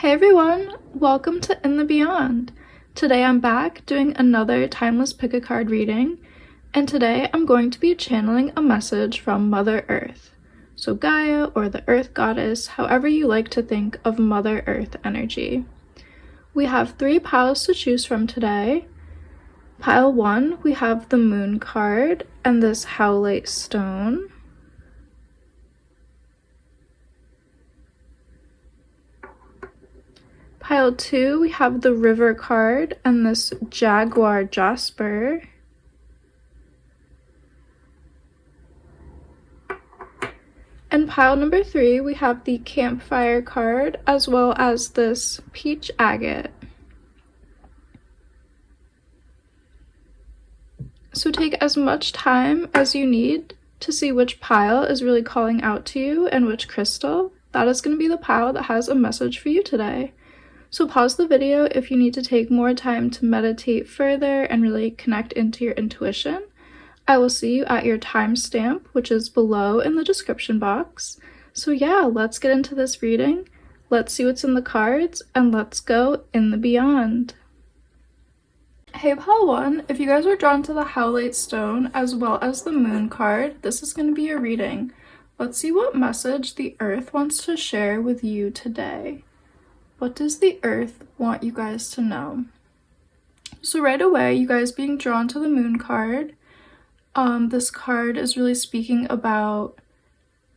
Hey everyone, welcome to In the Beyond. Today I'm back doing another timeless pick a card reading, and today I'm going to be channeling a message from Mother Earth. So Gaia, or the Earth Goddess, however you like to think of Mother Earth energy. We have 3 piles to choose from today. Pile 1, we have the Moon card and this Howlite stone. Pile 2, we have the River card and this Jaguar Jasper. And pile number 3, we have the Campfire card as well as this Peach Agate. So take as much time as you need to see which pile is really calling out to you and which crystal. That is going to be the pile that has a message for you today. So pause the video if you need to take more time to meditate further and really connect into your intuition. I will see you at your timestamp, which is below in the description box. So yeah, let's get into this reading. Let's see what's in the cards and let's go in the beyond. Hey pile 1, if you guys are drawn to the Howlite stone as well as the Moon card, this is going to be your reading. Let's see what message the Earth wants to share with you today. What does the Earth want you guys to know? So right away, you guys being drawn to the Moon card, this card is really speaking about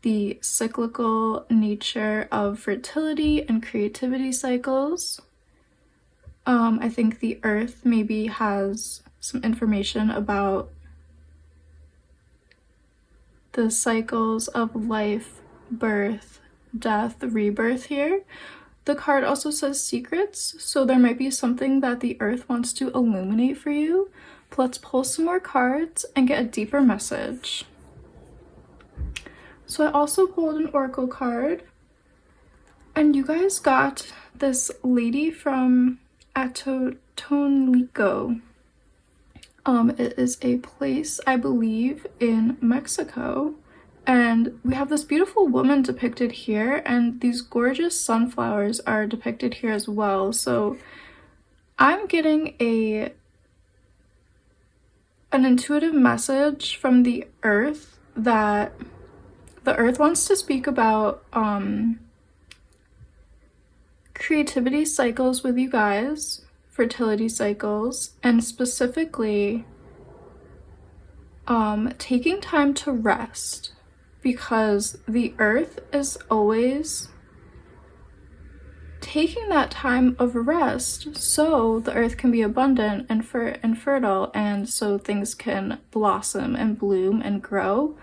the cyclical nature of fertility and creativity cycles. I think the Earth maybe has some information about the cycles of life, birth, death, rebirth here. The card also says secrets, so there might be something that the Earth wants to illuminate for you. But let's pull some more cards and get a deeper message. So I also pulled an Oracle card, and you guys got this lady from Atotonilco. It is a place, I believe, in Mexico. And we have this beautiful woman depicted here, and these gorgeous sunflowers are depicted here as well. So I'm getting an intuitive message from the Earth that the Earth wants to speak about creativity cycles with you guys, fertility cycles, and specifically taking time to rest. Because the Earth is always taking that time of rest so the Earth can be abundant and fertile, and so things can blossom and bloom and grow.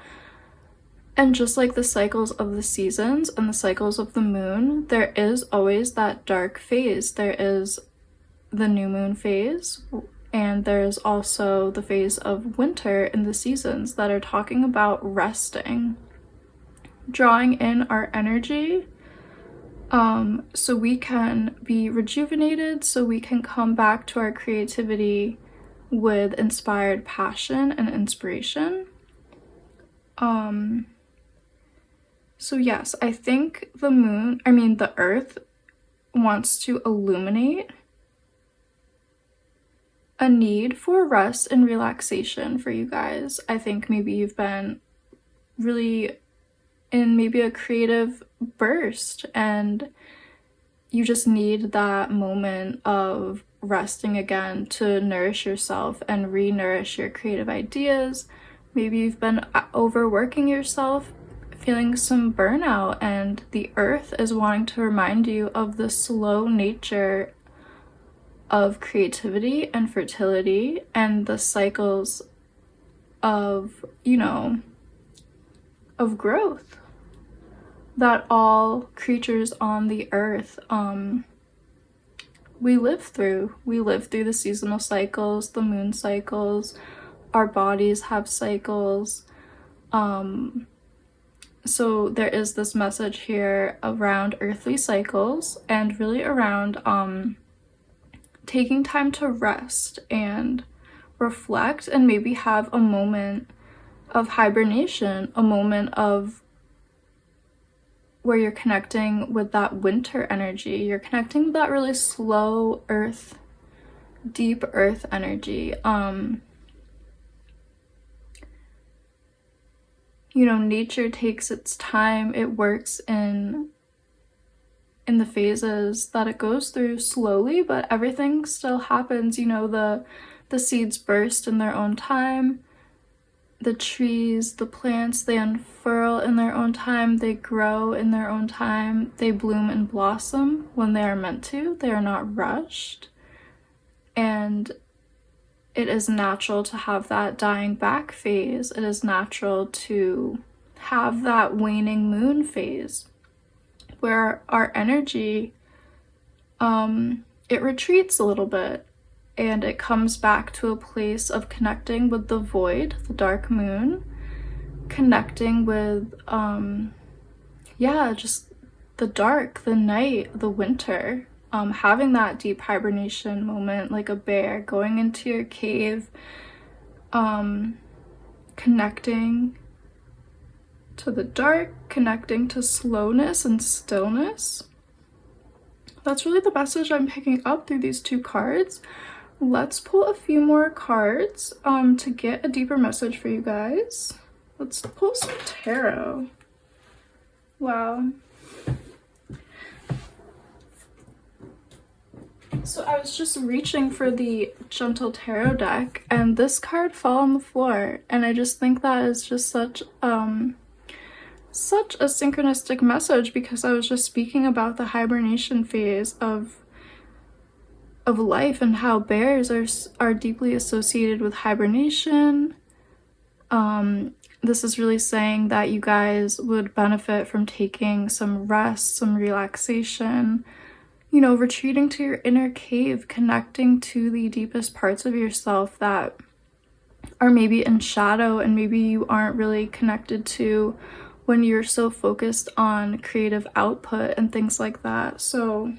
And just like the cycles of the seasons and the cycles of the moon, there is always that dark phase. There is the new moon phase, and there's also the phase of winter in the seasons that are talking about resting, drawing in our energy so we can be rejuvenated, so we can come back to our creativity with inspired passion and inspiration. So yes, I think the Earth wants to illuminate a need for rest and relaxation for you guys. I think maybe you've been really in maybe a creative burst and you just need that moment of resting again to nourish yourself and re-nourish your creative ideas. Maybe you've been overworking yourself, feeling some burnout, and the Earth is wanting to remind you of the slow nature of creativity and fertility and the cycles of, of growth that all creatures on the Earth we live through. We live through the seasonal cycles, the moon cycles. Our bodies have cycles. So there is this message here around earthly cycles and really around taking time to rest and reflect and maybe have a moment of hibernation, a moment of where you're connecting with that winter energy. You're connecting with that really slow earth, deep earth energy. You know, nature takes its time. It works in the phases that it goes through slowly, but everything still happens. You know, the seeds burst in their own time. The trees, the plants, they unfurl in their own time. They grow in their own time. They bloom and blossom when they are meant to. They are not rushed. And it is natural to have that dying back phase. It is natural to have that waning moon phase where our energy, it retreats a little bit and it comes back to a place of connecting with the void, the dark moon, connecting with, just the dark, the night, the winter, having that deep hibernation moment like a bear, going into your cave, connecting to the dark, connecting to slowness and stillness. That's really the message I'm picking up through these two cards. Let's pull a few more cards to get a deeper message for you guys. Let's pull some tarot. Wow. So I was just reaching for the Gentle Tarot deck and this card fell on the floor, and I just think that is just such a synchronistic message, because I was just speaking about the hibernation phase of life and how bears are deeply associated with hibernation. This is really saying that you guys would benefit from taking some rest, some relaxation, you know, retreating to your inner cave, connecting to the deepest parts of yourself that are maybe in shadow and maybe you aren't really connected to when you're so focused on creative output and things like that. So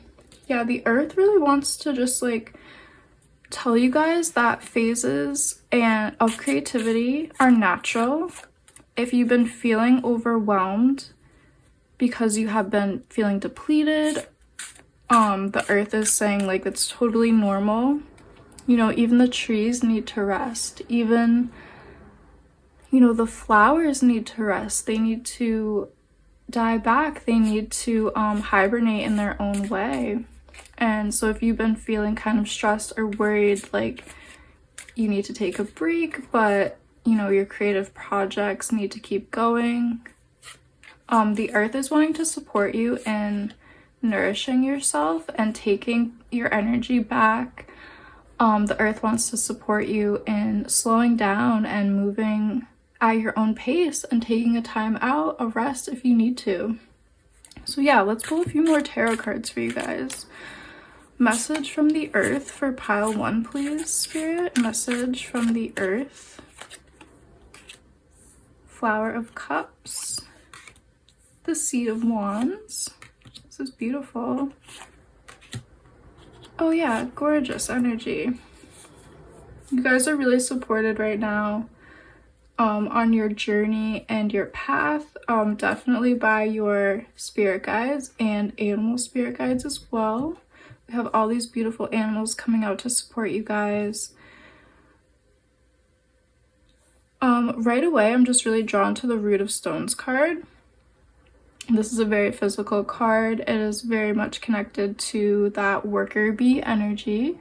yeah, the earth really wants to just like tell you guys that phases and of creativity are natural. If you've been feeling overwhelmed because you have been feeling depleted, the earth is saying like it's totally normal. You know, even the trees need to rest. Even, you know, the flowers need to rest. They need to die back. They need to hibernate in their own way. And so if you've been feeling kind of stressed or worried, like you need to take a break, but you know, your creative projects need to keep going, the earth is wanting to support you in nourishing yourself and taking your energy back. The earth wants to support you in slowing down and moving at your own pace and taking a time out, a rest if you need to. So yeah, let's pull a few more tarot cards for you guys. Message from the earth for pile 1, please, Spirit. Message from the earth. Flower of Cups. The Seed of Wands. This is beautiful. Oh yeah, gorgeous energy. You guys are really supported right now on your journey and your path, definitely by your spirit guides and animal spirit guides as well. We have all these beautiful animals coming out to support you guys. Right away, I'm just really drawn to the Root of Stones card. This is a very physical card. It is very much connected to that worker bee energy.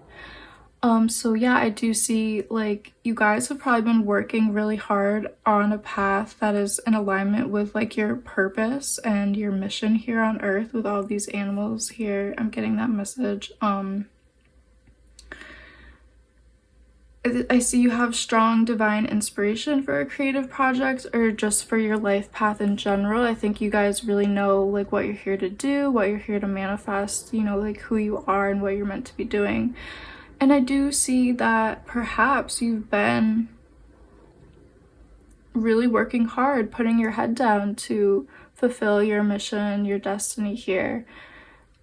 So yeah, I do see like you guys have probably been working really hard on a path that is in alignment with like your purpose and your mission here on earth with all these animals here. I'm getting that message. I see you have strong divine inspiration for a creative project or just for your life path in general. I think you guys really know like what you're here to do, what you're here to manifest, you know, like who you are and what you're meant to be doing. And I do see that perhaps you've been really working hard, putting your head down to fulfill your mission, your destiny here.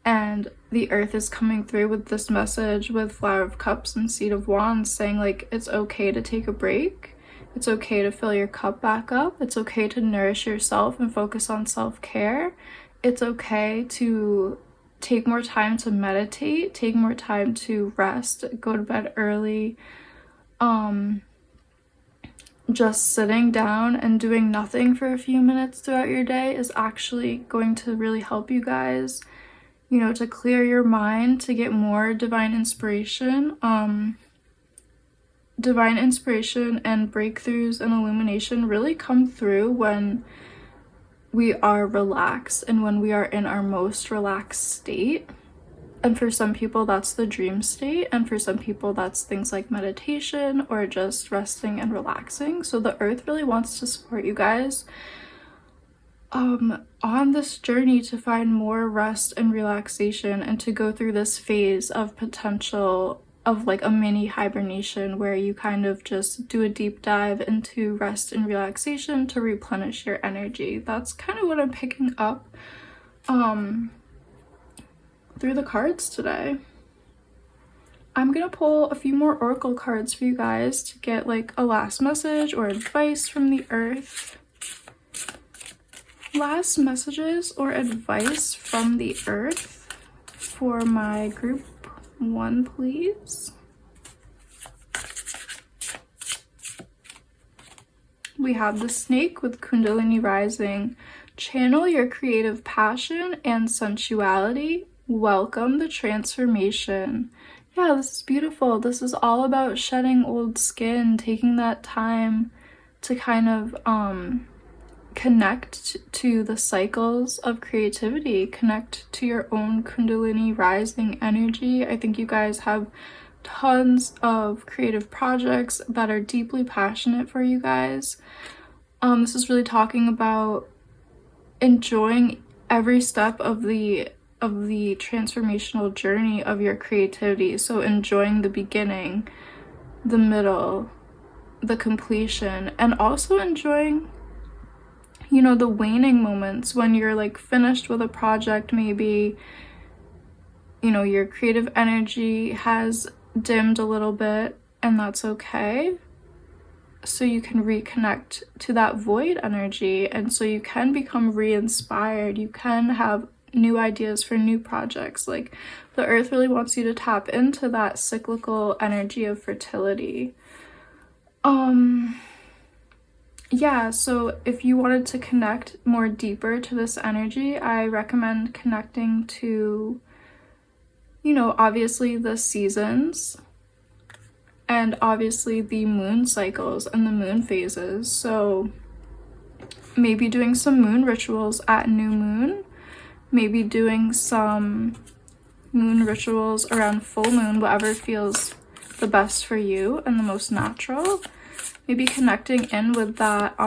And the earth is coming through with this message with Flower of Cups and Seed of Wands saying like it's okay to take a break. It's okay to fill your cup back up. It's okay to nourish yourself and focus on self-care. it's okay to take more time to meditate, take more time to rest, go to bed early. Just sitting down and doing nothing for a few minutes throughout your day is actually going to really help you guys, you know, to clear your mind, to get more divine inspiration. Divine inspiration and breakthroughs and illumination really come through when we are relaxed and when we are in our most relaxed state. And for some people that's the dream state, and for some people that's things like meditation or just resting and relaxing. So the earth really wants to support you guys on this journey to find more rest and relaxation, and to go through this phase of potential of like a mini hibernation where you kind of just do a deep dive into rest and relaxation to replenish your energy. That's kind of what I'm picking up through the cards today. I'm gonna pull a few more oracle cards for you guys to get like a last message or advice from the earth. Last messages or advice from the earth for my group 1, please. We have the snake with Kundalini rising. Channel your creative passion and sensuality. Welcome the transformation. Yeah, this is beautiful. This is all about shedding old skin, taking that time to kind of connect to the cycles of creativity, connect to your own Kundalini rising energy. I think you guys have tons of creative projects that are deeply passionate for you guys. This is really talking about enjoying every step of the transformational journey of your creativity. So enjoying the beginning, the middle, the completion, and also enjoying, you know, the waning moments when you're like finished with a project. Maybe, you know, your creative energy has dimmed a little bit, and that's okay. So you can reconnect to that void energy, and so you can become re-inspired. You can have new ideas for new projects. Like, the earth really wants you to tap into that cyclical energy of fertility. Yeah, so if you wanted to connect more deeper to this energy, I recommend connecting to, you know, obviously the seasons and obviously the moon cycles and the moon phases. So maybe doing some moon rituals at new moon, maybe doing some moon rituals around full moon, whatever feels the best for you and the most natural. Maybe connecting in with that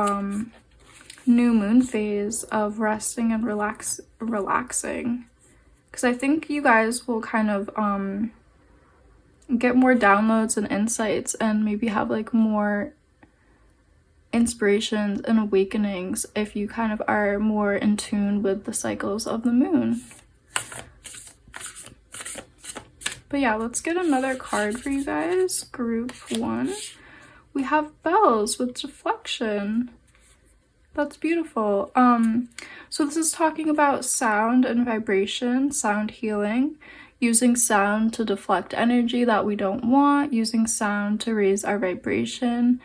new moon phase of resting and relaxing. Because I think you guys will kind of get more downloads and insights, and maybe have like more inspirations and awakenings if you kind of are more in tune with the cycles of the moon. But yeah, let's get another card for you guys. Group 1. We have bells with deflection. That's beautiful. So this is talking about sound and vibration, sound healing, using sound to deflect energy that we don't want, using sound to raise our vibration.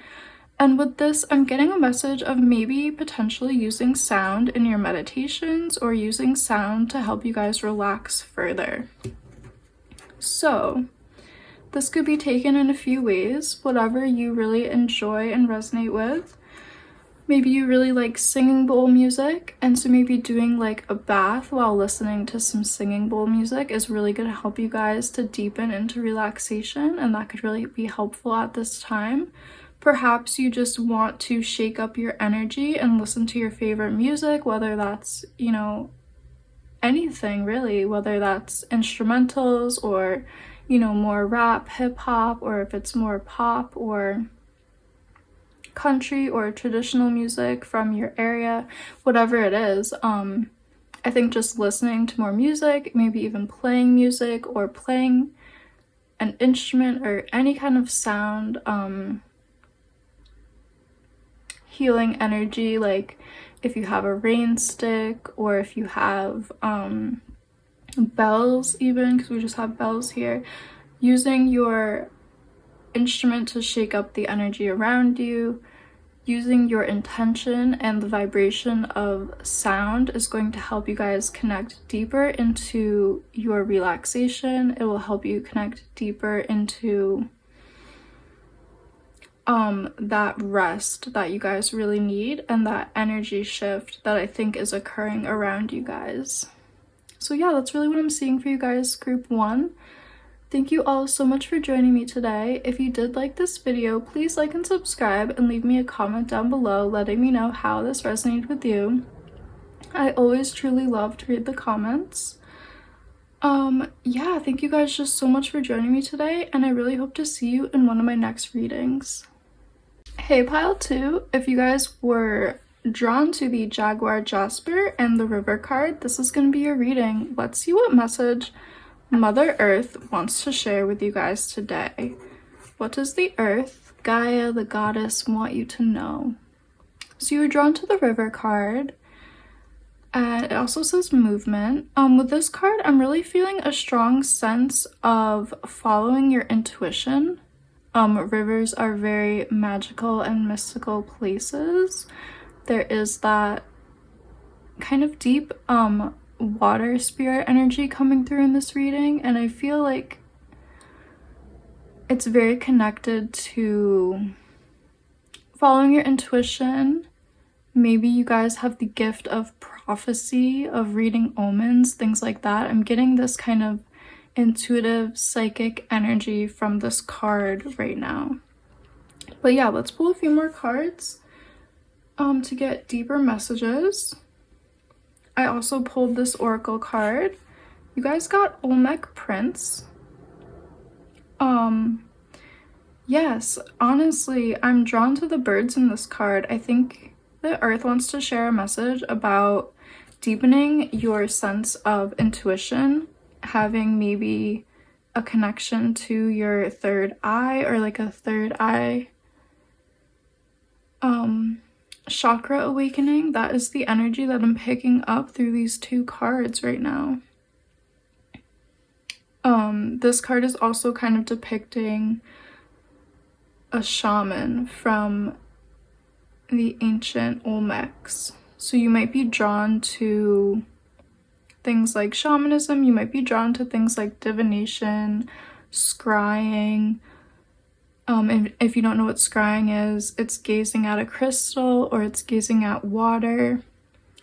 And with this, I'm getting a message of maybe potentially using sound in your meditations, or using sound to help you guys relax further. So this could be taken in a few ways, whatever you really enjoy and resonate with. Maybe you really like singing bowl music, and so maybe doing like a bath while listening to some singing bowl music is really going to help you guys to deepen into relaxation, and that could really be helpful at this time. Perhaps you just want to shake up your energy and listen to your favorite music, whether that's, you know, anything really, whether that's instrumentals or, you know, more rap, hip hop, or if it's more pop or country or traditional music from your area, whatever it is. I think just listening to more music, maybe even playing music or playing an instrument or any kind of sound, healing energy. Like, if you have a rain stick, or if you have bells even, because we just have bells here, using your instrument to shake up the energy around you, using your intention and the vibration of sound is going to help you guys connect deeper into your relaxation. It will help you connect deeper into that rest that you guys really need, and that energy shift that I think is occurring around you guys. So yeah, that's really what I'm seeing for you guys, group 1. Thank you all so much for joining me today. If you did like this video, please like and subscribe and leave me a comment down below letting me know how this resonated with you. I always truly love to read the comments. Yeah, thank you guys just so much for joining me today, and I really hope to see you in one of my next readings. Hey pile 2, if you guys were drawn to the Jaguar Jasper and the River card, this is going to be your reading. Let's see what message Mother Earth wants to share with you guys today. What does the Earth, Gaia, the goddess, want you to know? So you were drawn to the River card, and it also says movement. With this card, I'm really feeling a strong sense of following your intuition. Rivers are very magical and mystical places. There is that kind of deep water spirit energy coming through in this reading, and I feel like it's very connected to following your intuition. Maybe you guys have the gift of prophecy, of reading omens, things like that. I'm getting this kind of intuitive psychic energy from this card right now. But yeah, let's pull a few more cards to get deeper messages. I also pulled this oracle card. You guys got Olmec Prince. Yes, honestly, I'm drawn to the birds in this card. I think the Earth wants to share a message about deepening your sense of intuition, having maybe a connection to your third eye, or like a third eye chakra awakening. That is the energy that I'm picking up through these 2 cards right now. This card is also kind of depicting a shaman from the ancient Olmecs. So you might be drawn to things like shamanism, you might be drawn to things like divination, scrying. If you don't know what scrying is, it's gazing at a crystal, or it's gazing at water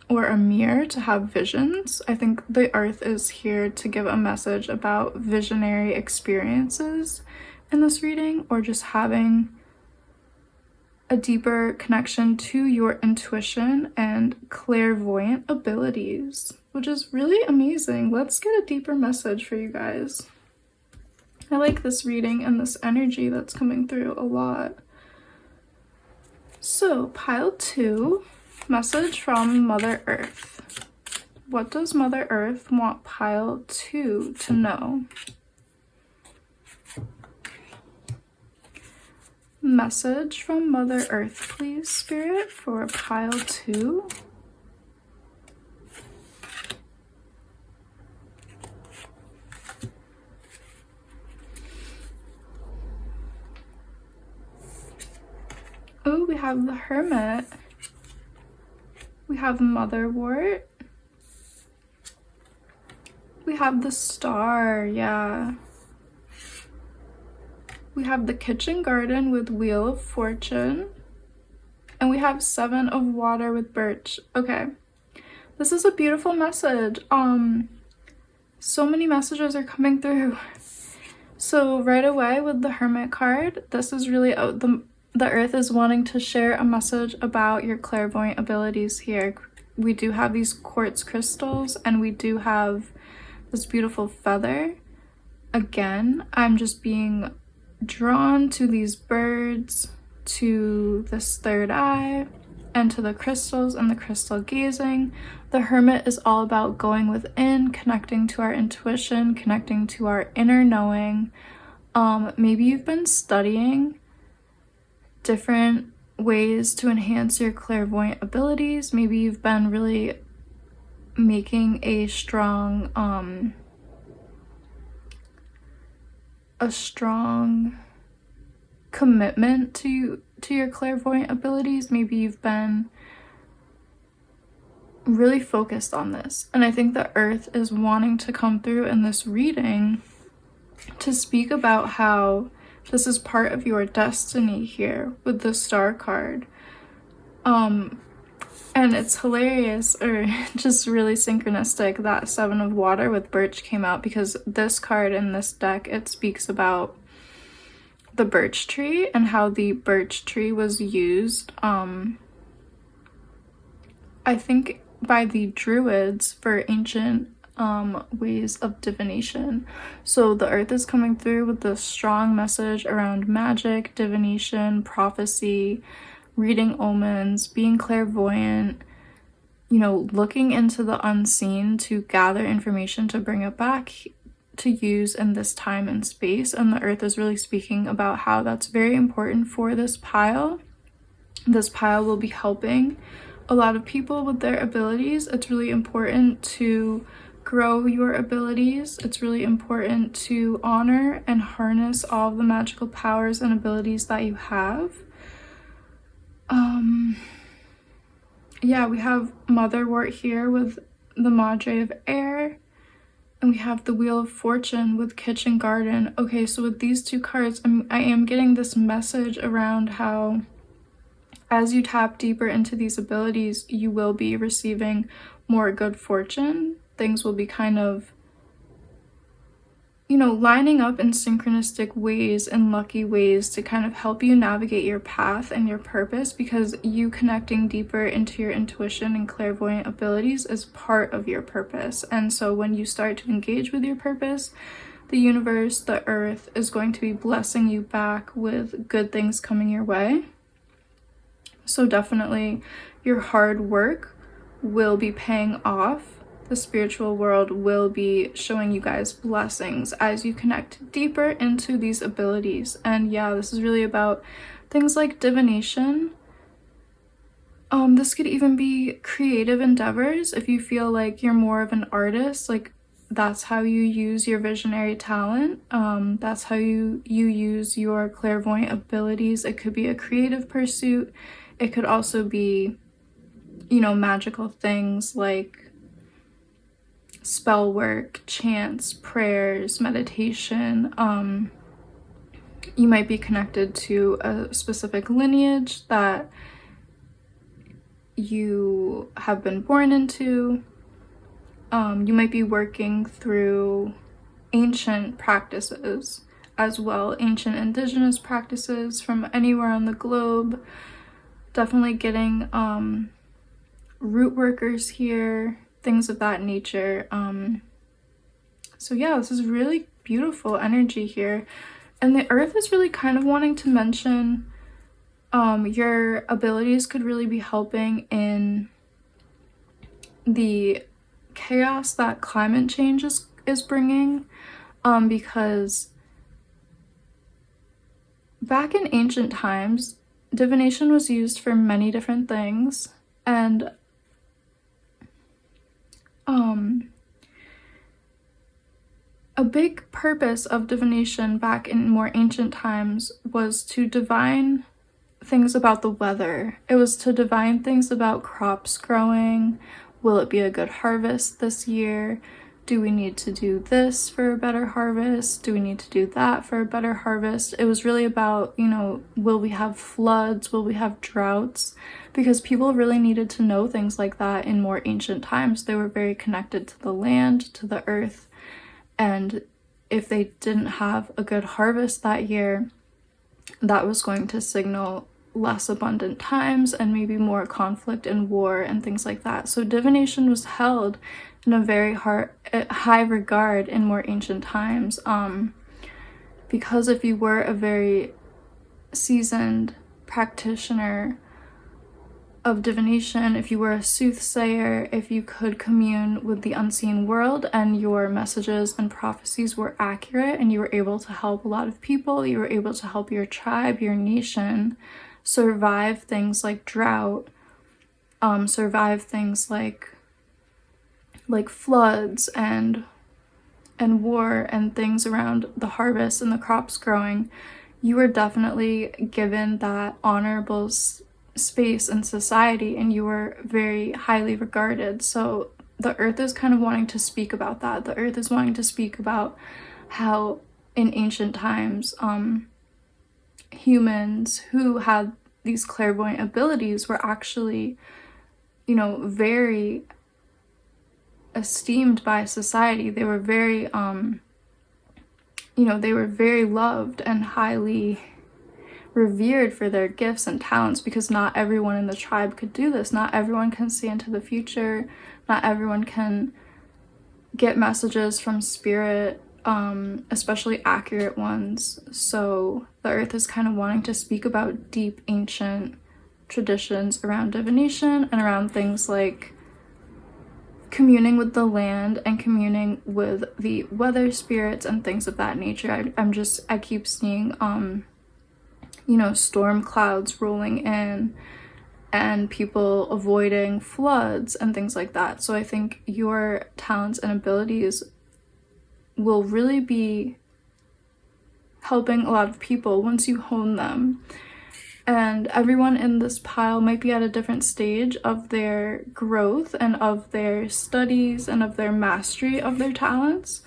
or a mirror to have visions. I think the Earth is here to give a message about visionary experiences in this reading, or just having a deeper connection to your intuition and clairvoyant abilities, which is really amazing. Let's get a deeper message for you guys. I like this reading and this energy that's coming through a lot. So, pile 2, message from Mother Earth. What does Mother Earth want pile 2 to know? Message from Mother Earth, please, Spirit, for pile 2. Oh, we have the Hermit. We have Motherwort. We have the Star, yeah. We have the Kitchen Garden with Wheel of Fortune. And we have 7 of Water with Birch. Okay. This is a beautiful message. So many messages are coming through. So right away with the Hermit card, this is really the Earth is wanting to share a message about your clairvoyant abilities here. We do have these quartz crystals, and we do have this beautiful feather. Again, I'm just being drawn to these birds, to this third eye, and to the crystals and the crystal gazing. The Hermit is all about going within, connecting to our intuition, connecting to our inner knowing. Maybe you've been studying different ways to enhance your clairvoyant abilities. Maybe you've been really making a strong commitment to your clairvoyant abilities. Maybe you've been really focused on this, and I think the earth is wanting to come through in this reading to speak about how this is part of your destiny here with the star card. And it's hilarious, or just really synchronistic, that Seven of Water with Birch came out, because this card in this deck, it speaks about the birch tree and how the birch tree was used, I think by the Druids for ancient ways of divination. So the earth is coming through with this strong message around magic, divination, prophecy, reading omens, being clairvoyant, you know, looking into the unseen to gather information to bring it back to use in this time and space. And the earth is really speaking about how that's very important for this pile. This pile will be helping a lot of people with their abilities. It's really important to grow your abilities. It's really important to honor and harness all of the magical powers and abilities that you have. Yeah, we have Motherwort here with the Madre of Air, and we have the Wheel of Fortune with Kitchen Garden. Okay, so with these two cards, I am getting this message around how as you tap deeper into these abilities, you will be receiving more good fortune. Things will be kind of, you know, lining up in synchronistic ways and lucky ways to kind of help you navigate your path and your purpose, because you connecting deeper into your intuition and clairvoyant abilities is part of your purpose. And so when you start to engage with your purpose, the universe, the earth, is going to be blessing you back with good things coming your way. So definitely your hard work will be paying off. The spiritual world will be showing you guys blessings as you connect deeper into these abilities. And yeah, this is really about things like divination. This could even be creative endeavors. If you feel like you're more of an artist, like that's how you use your visionary talent. That's how you use your clairvoyant abilities. It could be a creative pursuit. It could also be, you know, magical things like spell work, chants, prayers, meditation. You might be connected to a specific lineage that you have been born into. You might be working through ancient practices as well, ancient indigenous practices from anywhere on the globe. Definitely getting root workers here, things of that nature. So yeah, this is really beautiful energy here. And the earth is really kind of wanting to mention your abilities could really be helping in the chaos that climate change is bringing, because back in ancient times, divination was used for many different things, and a big purpose of divination back in more ancient times was to divine things about the weather. It was to divine things about crops growing. Will it be a good harvest this year? Do we need to do this for a better harvest? Do we need to do that for a better harvest? It was really about, you know, will we have floods? Will we have droughts? Because people really needed to know things like that in more ancient times. They were very connected to the land, to the earth. And if they didn't have a good harvest that year, that was going to signal less abundant times and maybe more conflict and war and things like that. So divination was held in a very high regard in more ancient times, because if you were a very seasoned practitioner of divination, if you were a soothsayer, if you could commune with the unseen world and your messages and prophecies were accurate and you were able to help a lot of people, you were able to help your tribe, your nation, survive things like drought, survive things like floods and war and things around the harvest and the crops growing, you were definitely given that honorable space in society, and you were very highly regarded. So the earth is kind of wanting to speak about that. The earth is wanting to speak about how in ancient times, humans who had these clairvoyant abilities were actually, you know, very esteemed by society. They were very, you know, they were very loved and highly revered for their gifts and talents, because not everyone in the tribe could do this. Not everyone can see into the future. Not everyone can get messages from spirit, especially accurate ones. So the earth is kind of wanting to speak about deep ancient traditions around divination and around things like communing with the land and communing with the weather spirits and things of that nature. I keep seeing, you know, storm clouds rolling in and people avoiding floods and things like that. So I think your talents and abilities will really be helping a lot of people once you hone them. And everyone in this pile might be at a different stage of their growth and of their studies and of their mastery of their talents.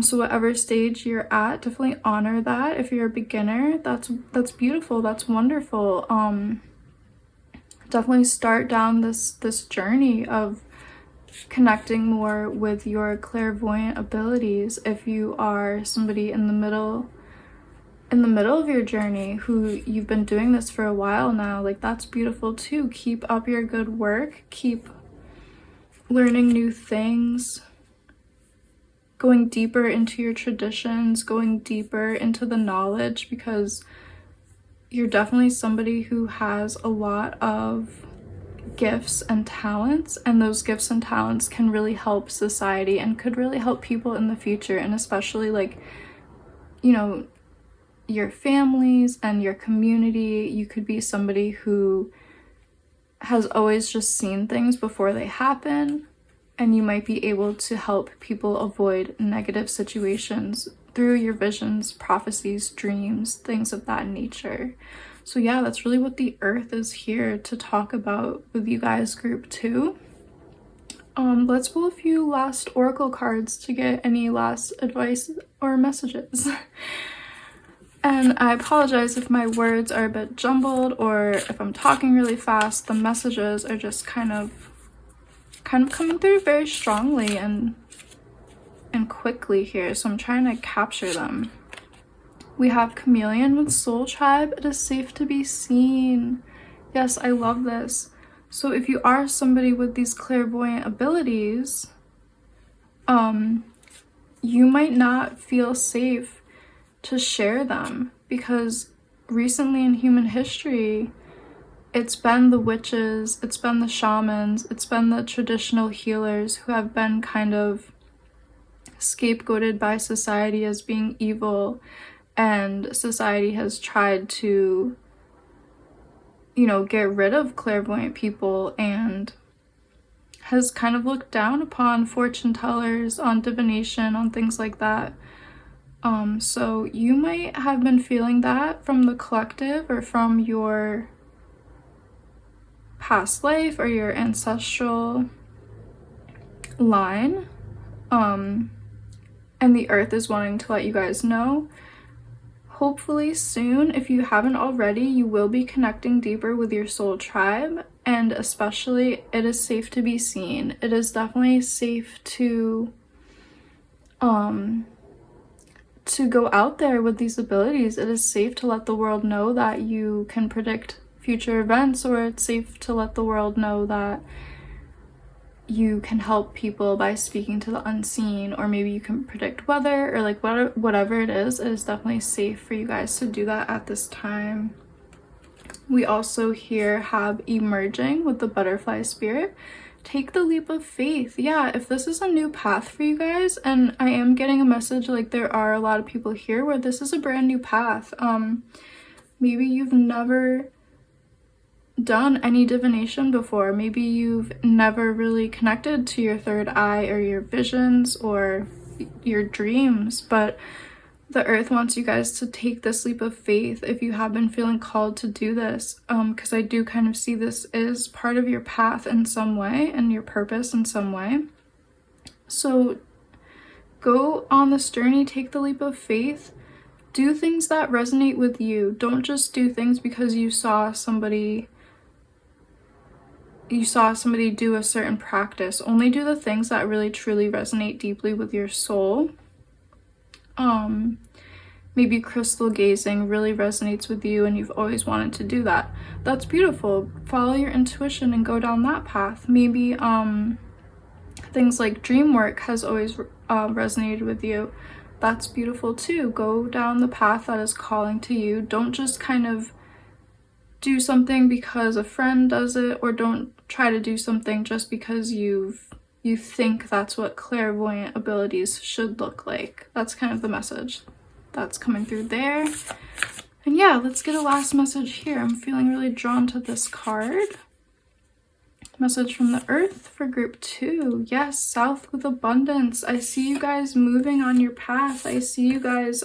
So whatever stage you're at, definitely honor that. If you're a beginner, that's beautiful, that's wonderful. Definitely start down this journey of connecting more with your clairvoyant abilities. If you are somebody in the middle of your journey who you've been doing this for a while now, like, that's beautiful too. Keep up your good work, keep learning new things, going deeper into your traditions, going deeper into the knowledge, because you're definitely somebody who has a lot of gifts and talents, and those gifts and talents can really help society and could really help people in the future, and especially, like, you know, your families and your community. You could be somebody who has always just seen things before they happen, and you might be able to help people avoid negative situations through your visions, prophecies, dreams, things of that nature. So yeah, that's really what the earth is here to talk about with you guys, group 2. Let's pull a few last oracle cards to get any last advice or messages. And I apologize if my words are a bit jumbled or if I'm talking really fast. The messages are just kind of coming through very strongly and quickly here, so I'm trying to capture them. We have Chameleon with Soul Tribe. It is safe to be seen. Yes, I love this. So if you are somebody with these clairvoyant abilities, you might not feel safe to share them, because recently in human history, it's been the witches, it's been the shamans, it's been the traditional healers who have been kind of scapegoated by society as being evil, and society has tried to, you know, get rid of clairvoyant people and has kind of looked down upon fortune tellers, on divination, on things like that. So you might have been feeling that from the collective or from your past life or your ancestral line. And the earth is wanting to let you guys know, hopefully soon, if you haven't already, you will be connecting deeper with your soul tribe, and especially it is safe to be seen. It is definitely safe to go out there with these abilities. It is safe to let the world know that you can predict future events, or it's safe to let the world know that you can help people by speaking to the unseen, or maybe you can predict weather, or like whatever it is definitely safe for you guys to do that at this time. We also here have emerging with the butterfly spirit. Take the leap of faith. Yeah, if this is a new path for you guys, and I am getting a message like there are a lot of people here where this is a brand new path, Maybe you've never done any divination before. Maybe you've never really connected to your third eye or your visions or your dreams, but the earth wants you guys to take this leap of faith if you have been feeling called to do this, because I do kind of see this is part of your path in some way and your purpose in some way. So go on this journey, take the leap of faith, do things that resonate with you. Don't just do things because you saw somebody do a certain practice. Only do the things that really truly resonate deeply with your soul. Maybe crystal gazing really resonates with you and you've always wanted to do that. That's beautiful. Follow your intuition and go down that path. Maybe things like dream work has always resonated with you. That's beautiful too. Go down the path that is calling to you. Don't just kind of do something because a friend does it, or don't try to do something just because you think that's what clairvoyant abilities should look like. That's kind of the message that's coming through there. And yeah, let's get a last message here. I'm feeling really drawn to this card. Message from the earth for group 2. Yes, south with abundance. I see you guys moving on your path. I see you guys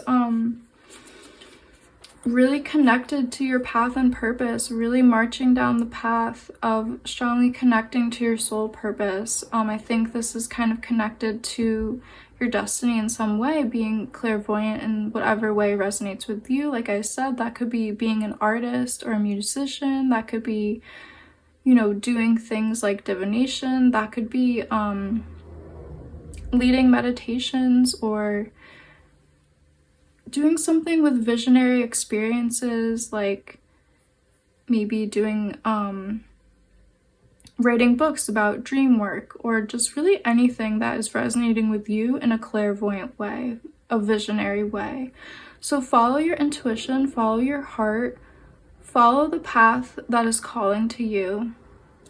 really connected to your path and purpose, really marching down the path of strongly connecting to your soul purpose. I think this is kind of connected to your destiny in some way, being clairvoyant in whatever way resonates with you. Like I said, that could be being an artist or a musician. That could be, you know, doing things like divination. That could be leading meditations or doing something with visionary experiences, like maybe doing writing books about dream work, or just really anything that is resonating with you in a clairvoyant way, a visionary way. So follow your intuition, follow your heart, follow the path that is calling to you.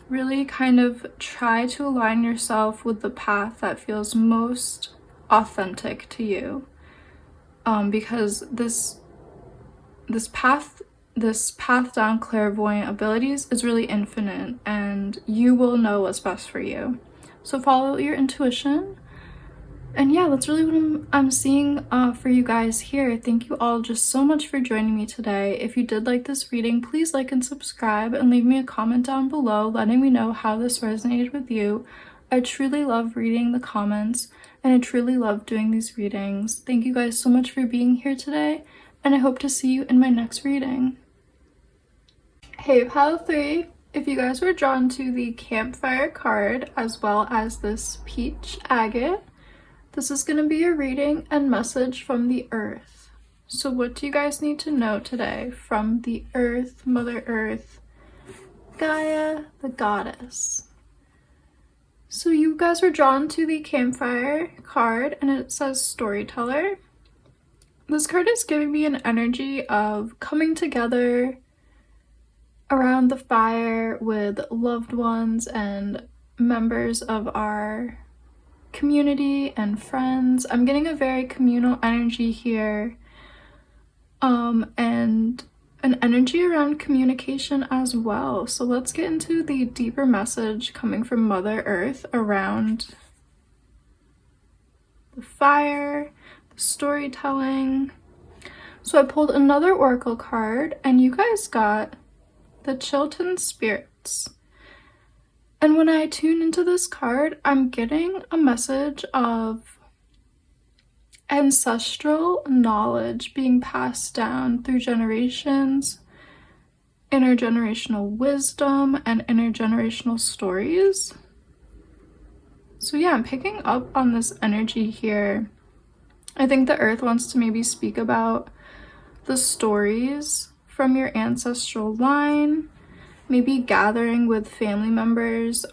Really kind of try to align yourself with the path that feels most authentic to you. Because this path down clairvoyant abilities is really infinite, and you will know what's best for you. So follow your intuition. And yeah, that's really what I'm seeing for you guys here. Thank you all just so much for joining me today. If you did like this reading, please like and subscribe and leave me a comment down below letting me know how this resonated with you. I truly love reading the comments, and I truly love doing these readings. Thank you guys so much for being here today, and I hope to see you in my next reading. Hey Pile 3, if you guys were drawn to the campfire card as well as this peach agate, this is going to be a reading and message from the earth. So what do you guys need to know today from the earth, Mother Earth, Gaia, the goddess? So you guys were drawn to the campfire card, and it says storyteller. This card is giving me an energy of coming together around the fire with loved ones and members of our community and friends. I'm getting a very communal energy here, and an energy around communication as well. So let's get into the deeper message coming from Mother Earth around the fire, the storytelling. So I pulled another oracle card, and you guys got the Chilton Spirits. And when I tune into this card, I'm getting a message of ancestral knowledge being passed down through generations, intergenerational wisdom, and intergenerational stories. So yeah, I'm picking up on this energy here. I think the earth wants to maybe speak about the stories from your ancestral line, maybe gathering with family members,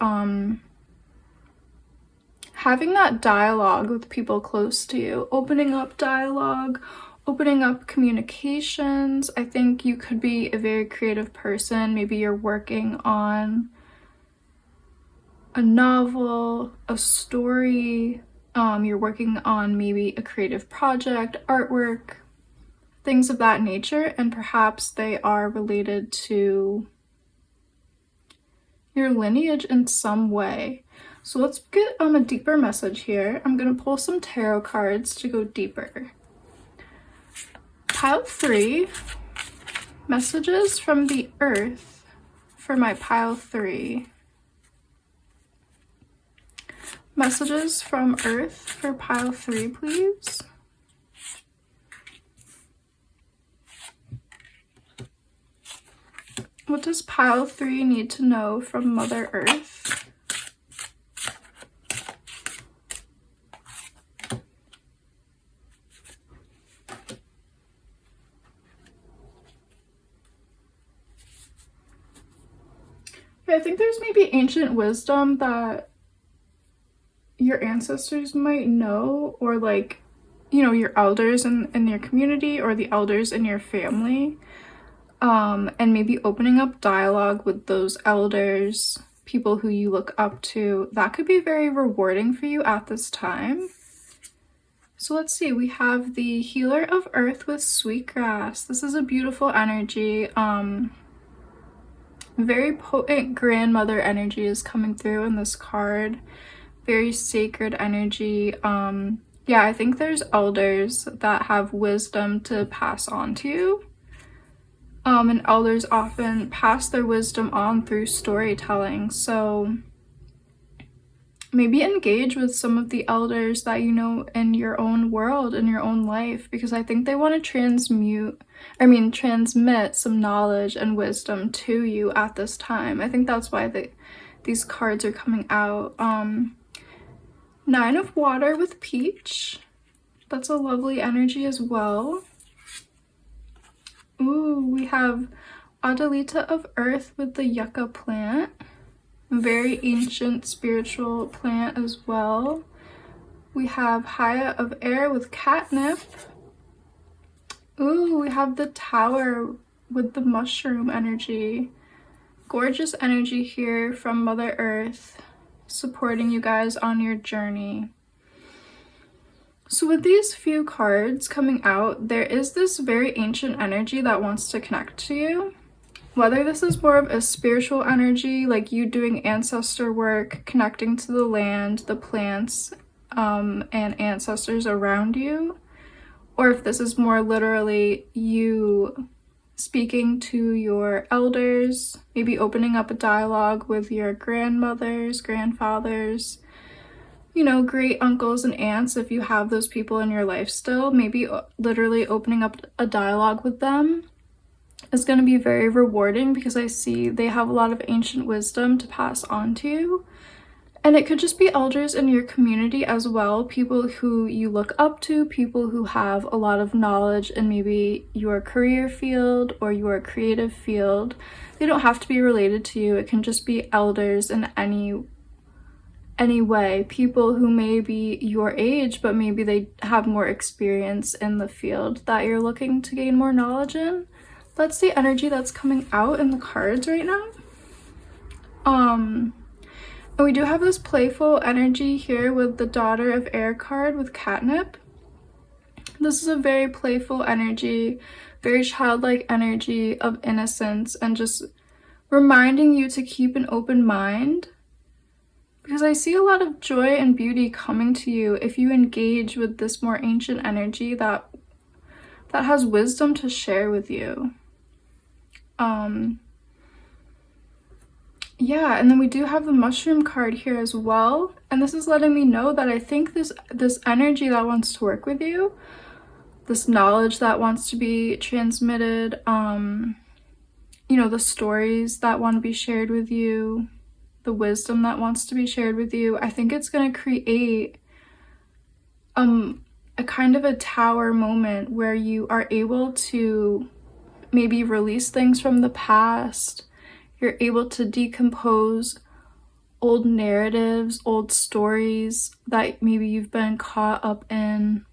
having that dialogue with people close to you, opening up dialogue, opening up communications. I think you could be a very creative person. Maybe you're working on a novel, a story, you're working on maybe a creative project, artwork. things of that nature, and perhaps they are related to your lineage in some way. So let's get a deeper message here. I'm going to pull some tarot cards to go deeper. Pile 3, messages from the earth for my pile 3. Messages from earth for pile 3, please. What does pile 3 need to know from Mother Earth? I think there's maybe ancient wisdom that your ancestors might know, or like, you know, your elders in your community or the elders in your family, and maybe opening up dialogue with those elders, people who you look up to. That could be very rewarding for you at this time. So let's see, we have the Healer of Earth with Sweetgrass. This is a beautiful energy. Very potent grandmother energy is coming through in this card. Very sacred energy. Yeah, I think there's elders that have wisdom to pass on to you. And elders often pass their wisdom on through storytelling. So maybe engage with some of the elders that you know in your own world, in your own life, because I think they want to transmit some knowledge and wisdom to you at this time. I think that's why these cards are coming out. 9 of Water with Peach. That's a lovely energy as well. Ooh, we have Adelita of Earth with the Yucca plant. Very ancient spiritual plant as well. We have Haya of Air with Catnip. Ooh, we have the Tower with the mushroom energy. Gorgeous energy here from Mother Earth, supporting you guys on your journey. So with these few cards coming out, there is this very ancient energy that wants to connect to you. Whether this is more of a spiritual energy, like you doing ancestor work, connecting to the land, the plants, and ancestors around you, or if this is more literally you speaking to your elders, maybe opening up a dialogue with your grandmothers, grandfathers, you know, great uncles and aunts, if you have those people in your life still, maybe literally opening up a dialogue with them is going to be very rewarding, because I see they have a lot of ancient wisdom to pass on to you. And it could just be elders in your community as well, people who you look up to, people who have a lot of knowledge in maybe your career field or your creative field. They don't have to be related to you. It can just be elders in any way, people who may be your age, but maybe they have more experience in the field that you're looking to gain more knowledge in. That's the energy that's coming out in the cards right now. And we do have this playful energy here with the Daughter of Air card with Catnip. This is a very playful energy, very childlike energy of innocence, and just reminding you to keep an open mind, because I see a lot of joy and beauty coming to you if you engage with this more ancient energy that has wisdom to share with you. Yeah, and then we do have the mushroom card here as well, and this is letting me know that I think this energy that wants to work with you, this knowledge that wants to be transmitted, you know, the stories that want to be shared with you, the wisdom that wants to be shared with you, I think it's going to create a kind of a tower moment where you are able to maybe release things from the past. You're able to decompose old narratives, old stories that maybe you've been caught up in.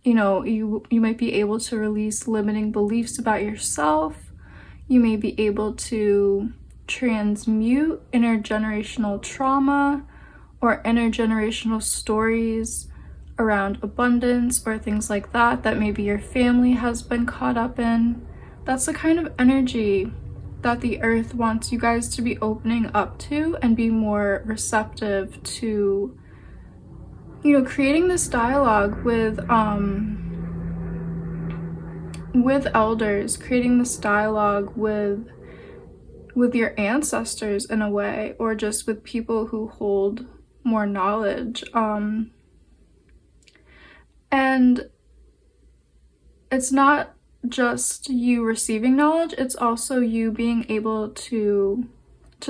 You know, you might be able to release limiting beliefs about yourself. You may be able to transmute intergenerational trauma or intergenerational stories around abundance or things like that that maybe your family has been caught up in. That's the kind of energy that the earth wants you guys to be opening up to and be more receptive to, you know, creating this dialogue with elders, creating this dialogue with your ancestors in a way, or just with people who hold more knowledge. And it's not just you receiving knowledge, it's also you being able to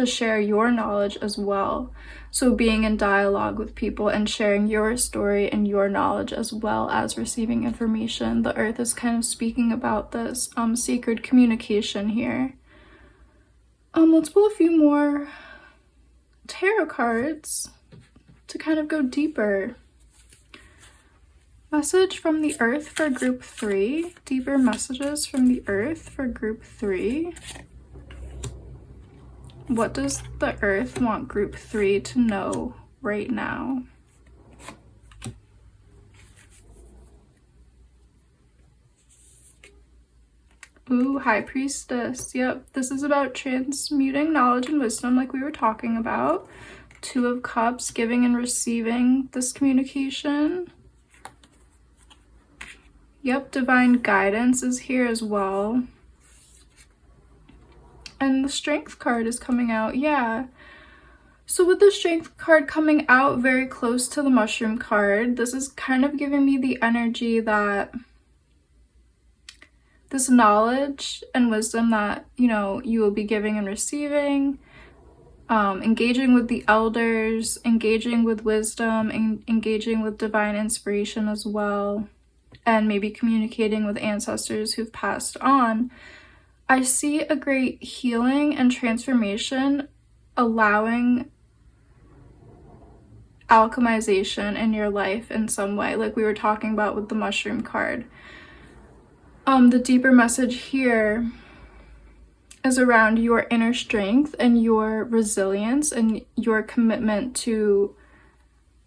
share your knowledge as well. So being in dialogue with people and sharing your story and your knowledge as well as receiving information. The earth is kind of speaking about this sacred communication here. Let's pull a few more tarot cards to kind of go deeper. Message from the earth for group 3. Deeper messages from the earth for group 3. What does the earth want group 3 to know right now? Ooh, High Priestess. Yep, this is about transmuting knowledge and wisdom like we were talking about. 2 of Cups, giving and receiving this communication. Yep, divine guidance is here as well. And the Strength card is coming out, yeah. So with the Strength card coming out very close to the Mushroom card, this is kind of giving me the energy that this knowledge and wisdom that, you know, you will be giving and receiving, engaging with the elders, engaging with wisdom, and engaging with divine inspiration as well, and maybe communicating with ancestors who've passed on. I see a great healing and transformation allowing alchemization in your life in some way, like we were talking about with the Mushroom card. The deeper message here is around your inner strength and your resilience and your commitment to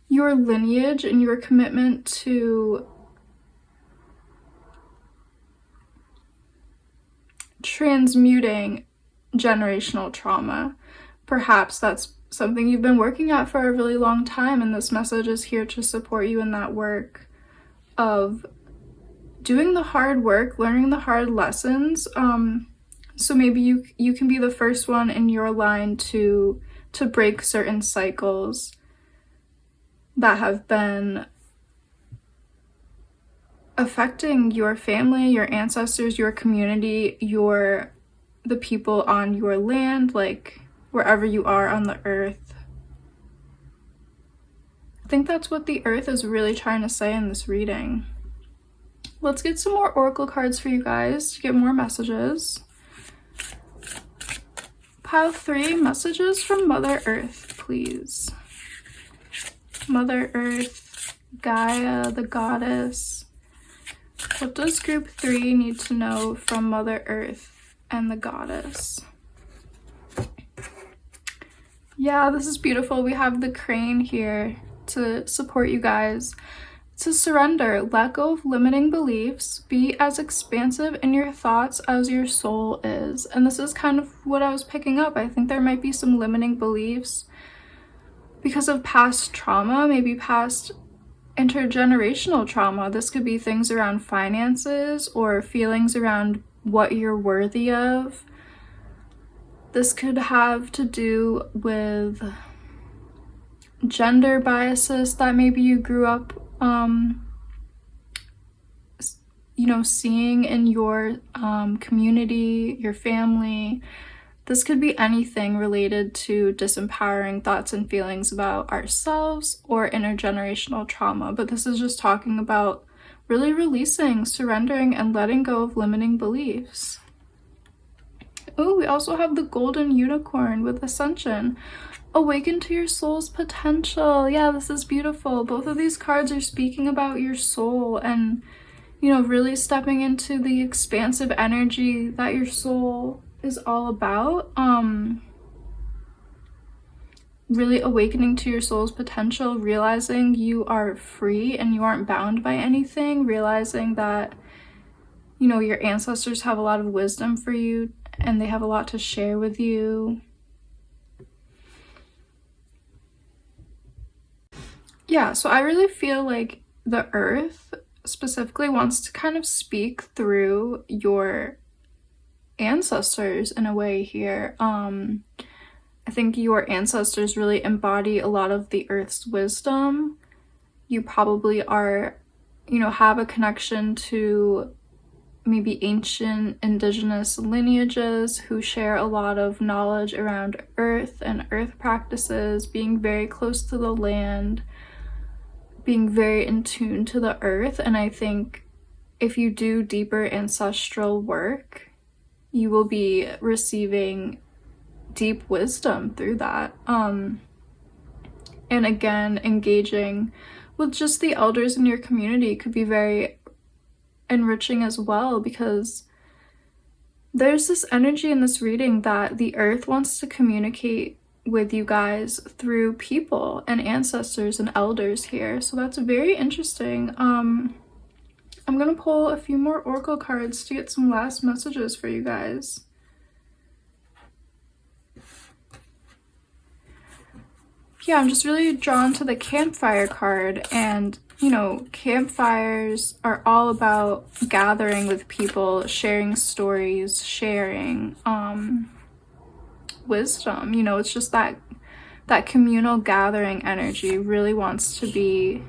your lineage and your commitment to transmuting generational trauma. Perhaps that's something you've been working at for a really long time, and this message is here to support you in that work of doing the hard work, learning the hard lessons. So maybe you can be the first one in your line to break certain cycles that have been affecting your family, your ancestors, your community, the people on your land, like wherever you are on the earth. I think that's what the earth is really trying to say in this reading. Let's get some more oracle cards for you guys to get more messages. Pile 3, messages from Mother Earth, please. Mother Earth, Gaia, the goddess. What does group 3 need to know from Mother Earth and the goddess? Yeah, this is beautiful. We have the crane here to support you guys. To surrender, let go of limiting beliefs, be as expansive in your thoughts as your soul is. And this is kind of what I was picking up. I think there might be some limiting beliefs because of past trauma, maybe past intergenerational trauma. This could be things around finances or feelings around what you're worthy of. This could have to do with gender biases that maybe you grew up seeing in your community, your family. This could be anything related to disempowering thoughts and feelings about ourselves or intergenerational trauma, but this is just talking about really releasing, surrendering, and letting go of limiting beliefs. Oh, we also have the golden unicorn with ascension. Awaken to your soul's potential. Yeah, this is beautiful. Both of these cards are speaking about your soul and, really stepping into the expansive energy that your soul is all about. really awakening to your soul's potential, realizing you are free and you aren't bound by anything, realizing that, you know, your ancestors have a lot of wisdom for you and they have a lot to share with you. Yeah, so I really feel like the earth specifically wants to kind of speak through your ancestors in a way here. I think your ancestors really embody a lot of the earth's wisdom. You probably are, you know, have a connection to maybe ancient indigenous lineages who share a lot of knowledge around earth and earth practices, being very close to the land, being very in tune to the earth. And I think if you do deeper ancestral work, you will be receiving deep wisdom through that. And again, engaging with just the elders in your community could be very enriching as well, because there's this energy in this reading that the earth wants to communicate with you guys through people and ancestors and elders here. So that's very interesting. I'm gonna pull a few more oracle cards to get some last messages for you guys. Yeah, I'm just really drawn to the campfire card, and you know, campfires are all about gathering with people, sharing stories, sharing wisdom. You know, it's just that communal gathering energy really wants to be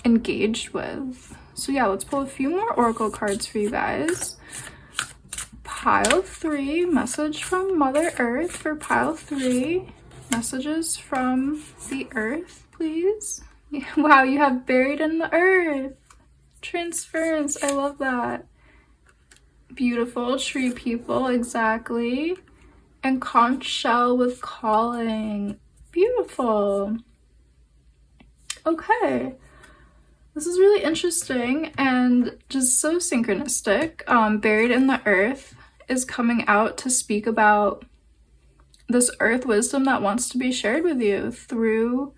engaged with. So yeah, let's pull a few more oracle cards for you guys. Pile 3, message from Mother Earth for pile 3. Messages from the earth, please. Wow, you have buried in the earth. Transference, I love that. Beautiful tree people, exactly. And conch shell with calling. Beautiful. Okay. This is really interesting and just so synchronistic. Buried in the earth is coming out to speak about this earth wisdom that wants to be shared with you through,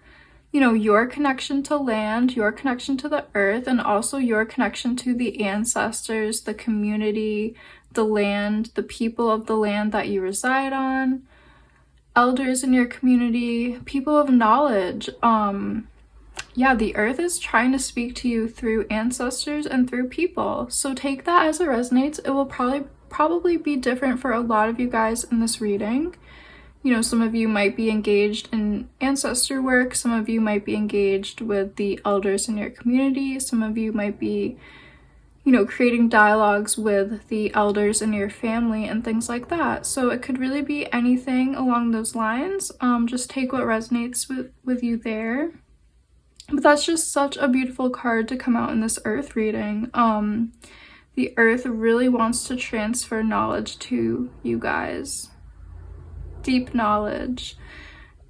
you know, your connection to land, your connection to the earth, and also your connection to the ancestors, the community, the land, the people of the land that you reside on, elders in your community, people of knowledge. Yeah, the earth is trying to speak to you through ancestors and through people. So take that as it resonates. It will probably be different for a lot of you guys in this reading. You know, some of you might be engaged in ancestor work, some of you might be engaged with the elders in your community, some of you might be, you know, creating dialogues with the elders in your family and things like that. So it could really be anything along those lines. Just take what resonates with you there. But that's just such a beautiful card to come out in this earth reading. The earth really wants to transfer knowledge to you guys. Deep knowledge.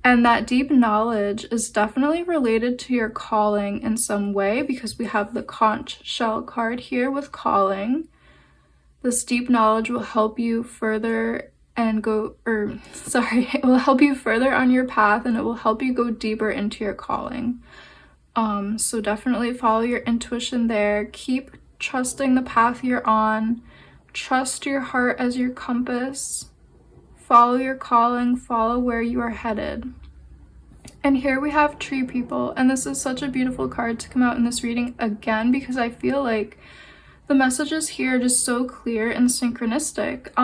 And that deep knowledge is definitely related to your calling in some way, because we have the conch shell card here with calling. This deep knowledge will help you further it will help you further on your path, and it will help you go deeper into your calling. So definitely follow your intuition there. Keep trusting the path you're on. Trust your heart as your compass. Follow your calling, follow where you are headed. And here we have tree people, and this is such a beautiful card to come out in this reading again, because I feel like the messages here are just so clear and synchronistic.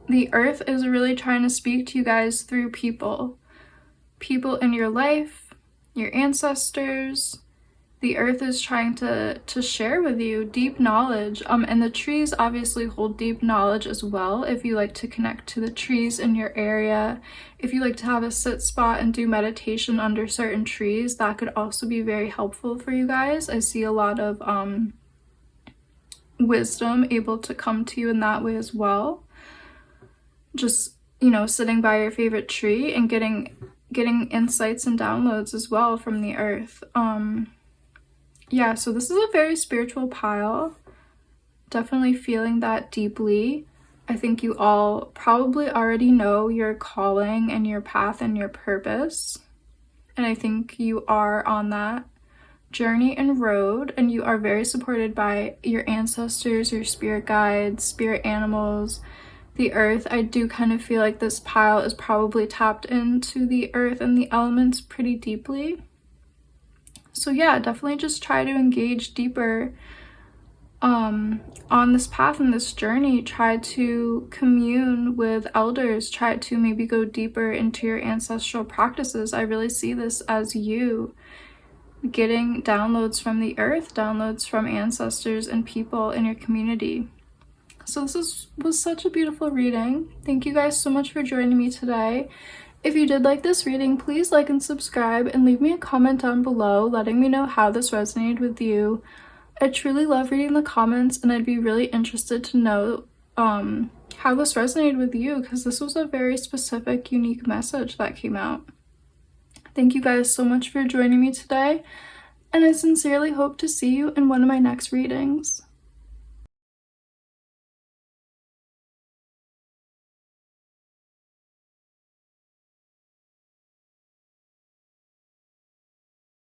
The earth is really trying to speak to you guys through people in your life, your ancestors. The earth is trying to share with you deep knowledge, and the trees obviously hold deep knowledge as well. If you like to connect to the trees in your area, if you like to have a sit spot and do meditation under certain trees, that could also be very helpful for you guys. I see a lot of wisdom able to come to you in that way as well. Just, you know, sitting by your favorite tree and getting insights and downloads as well from the earth. Yeah, so this is a very spiritual pile. Definitely feeling that deeply. I think you all probably already know your calling and your path and your purpose. And I think you are on that journey and road, and you are very supported by your ancestors, your spirit guides, spirit animals, the earth. I do kind of feel like this pile is probably tapped into the earth and the elements pretty deeply. So yeah, definitely just try to engage deeper on this path and this journey. Try to commune with elders, try to maybe go deeper into your ancestral practices. I really see this as you getting downloads from the earth, downloads from ancestors and people in your community. So this was such a beautiful reading. Thank you guys so much for joining me today. If you did like this reading, please like and subscribe and leave me a comment down below letting me know how this resonated with you. I truly love reading the comments, and I'd be really interested to know how this resonated with you, because this was a very specific, unique message that came out. Thank you guys so much for joining me today, and I sincerely hope to see you in one of my next readings.